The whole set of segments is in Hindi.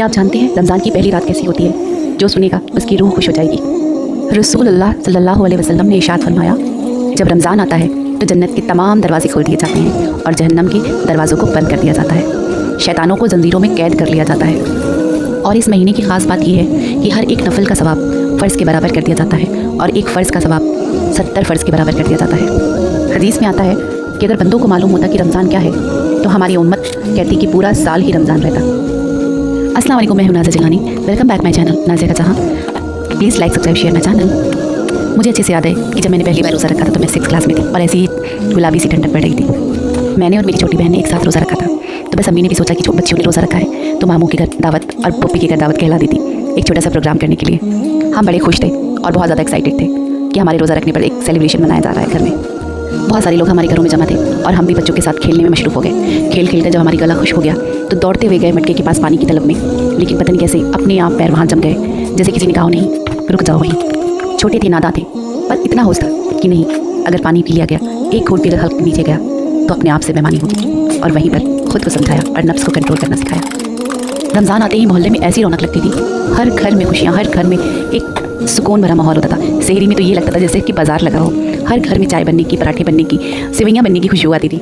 क्या आप जानते हैं रमज़ान की पहली रात कैसी होती है? जो सुनेगा उसकी रूह खुश हो जाएगी। रसूलुल्लाह सल्लल्लाहु अलैहि वसल्लम ने इरशाद फरमाया, जब रमज़ान आता है तो जन्नत के तमाम दरवाजे खोल दिए जाते हैं और जहन्नम के दरवाज़ों को बंद कर दिया जाता है। शैतानों को जंजीरों में कैद कर लिया जाता है। और इस महीने की ख़ास बात यह है कि हर एक नफल का सवाब फ़र्ज़ के बराबर कर दिया जाता है और एक फ़र्ज़ का सवाब 70 फ़र्ज़ के बराबर कर दिया जाता है। हदीस में आता है कि अगर बंदों को मालूम होता कि रमज़ान क्या है तो हमारी उम्मत कहती कि पूरा साल ही रमज़ान रहता। अस्सलाम वालेकुम, मैं हूं Nazia Jilani. Welcome back my channel Nazia का जहां। Please like subscribe share my channel. मुझे अच्छे से याद है कि जब मैंने पहली बार रोज़ा रखा था तो मैं 6th क्लास में थी और ऐसी ही गुलाबी सी ठंडक पड़ रही थी। मैंने और मेरी छोटी बहन ने एक साथ रोज़ा रखा था। तो बस अम्मी ने भी सोचा कि बच्चियों ने रोज़ा रखा है तो मामू के घर दावत और पप्पी के घर दावत कहला दी थी एक छोटा सा प्रोग्राम करने के लिए। हम बड़े खुश थे और बहुत ज़्यादा एक्साइटेड थे कि हमारे रोज़ा रखने पर एक सेलिब्रेशन मनाया जा रहा है घर में। बहुत सारे लोग हमारे घरों में जमा थे और हम भी बच्चों के साथ खेलने में मशरूफ़ हो गए। खेल खेल कर जब हमारी गला खुश हो गया तो दौड़ते हुए गए मटके के पास पानी की तलब में, लेकिन पता नहीं कैसे अपने आप पैर वहाँ जम गए जैसे किसी ने कहा नहीं, रुक जाओ वहीं। छोटे थे, नादान थे, पर इतना होश था कि नहीं, अगर पानी पी लिया गया, एक घूंट पीकर हल्के नीचे गया तो अपने आप से बेईमानी होगी। और वहीं पर खुद को समझाया और नफ्स को कंट्रोल करना सिखाया। रमज़ान आते ही मोहल्ले में ऐसी रौनक लगती थी, हर घर में खुशियाँ, हर घर में एक सुकून भरा माहौल होता था। शहरी में तो ये लगता था जैसे कि बाजार लगा हो। हर घर में चाय बनने की, पराठे बनने की, सेवइयाँ बनने की खुशबू आती थी।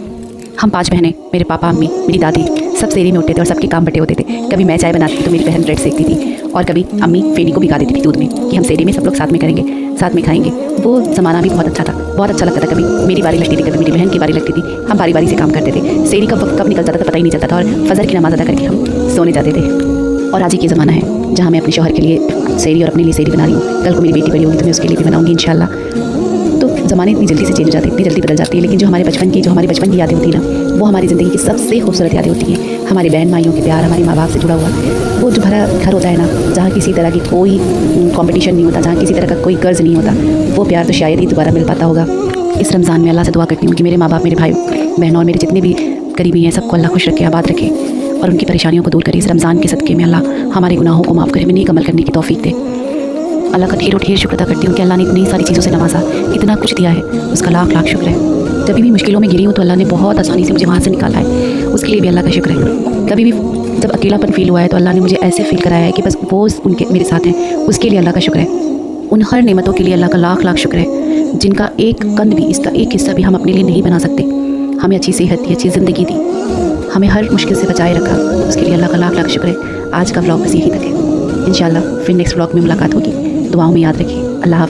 हम 5 बहनें, मेरे पापा, अम्मी, मेरी दादी, सब शहरी में उठते थे और सबके काम बटे होते थे। कभी मैं चाय बनाती थी तो मेरी बहन ब्रेड सेकती थी और कभी अम्मी फेनी को भिगा देती थी दूध में कि हम शहरी में सब लोग साथ में करेंगे, साथ में खाएंगे। वो ज़माना भी बहुत अच्छा था, बहुत अच्छा लगता था। कभी मेरी बारी लगती थी, कभी मेरी बहन की बारी लगती थी। हम बारी बारी से काम करते थे। शहरी का वक्त कब निकल जाता था पता ही नहीं चलता था और फजर की नमाज़ अदा करके हम सोने जाते थे। और आज ही के ज़माना है जहाँ मैं अपने शौहर के लिए शहरी और अपने लिए शहरी बना रही हूँ। कल को मेरी बेटी बड़ी होगी तो मैं उसके लिए भी बनाऊँगी इंशाल्लाह। तो ज़माने इतनी जल्दी से चेंज हो जाते हैं, इतनी जल्दी बदल जाती है, लेकिन जो हमारी बचपन की यादें होती हैं ना, वो हमारी ज़िंदगी की सबसे खूबसूरत यादें होती हैं। हमारी बहन भाइयों के प्यार, हमारे माँ बाप से जुड़ा हुआ वो जो भरा घर होता है ना, जहाँ किसी तरह की कोई कंपटीशन नहीं होता, जहाँ किसी तरह का कोई कर्ज नहीं होता, वो प्यार तो शायद ही दोबारा मिल पाता होगा। इस रमज़ान में अल्लाह से दुआ करती हूँ कि मेरे माँ बाप, मेरे भाई बहनों और मेरे जितने भी करीबी हैं सबको अल्लाह खुश रखे, आबाद रखे और उनकी परेशानियों को दूर करे। इस रमज़ान के सदक़े में अल्लाह हमारे गुनाहों को माफ़ करे, हमें नेक अमल करने की तौफीक दे। अल्लाह का ढेरों ढेर शुक्र अदा करती हूँ कि अल्लाह ने इतनी सारी चीज़ों से नवाजा, इतना कुछ दिया है, उसका लाख लाख शुक्र है। जब भी मुश्किलों में गिरी हूँ तो अल्लाह ने बहुत आसानी से मुझे वहाँ से निकाला है, उसके लिए भी अल्लाह का शुक्र है। कभी भी जब अकेलापन फील हुआ है तो अल्लाह ने मुझे ऐसे फील कराया है कि बस वो उनके मेरे साथ हैं, उसके लिए अल्लाह का शुक्र है। उन हर नेमतों के लिए अल्लाह का लाख लाख शुक्र है जिनका एक कंद भी, इसका एक हिस्सा भी हम अपने लिए नहीं बना सकते। हमें अच्छी सेहत दी, अच्छी ज़िंदगी दी, हमें हर मुश्किल से बचाए रखा, उसके लिए अल्लाह का लाख लाख शुक्र है। आज का व्लॉग बस यहीं तक है। इंशाल्लाह फिर नेक्स्ट व्लॉग में मुलाकात होगी। दुआओं में याद रखिए।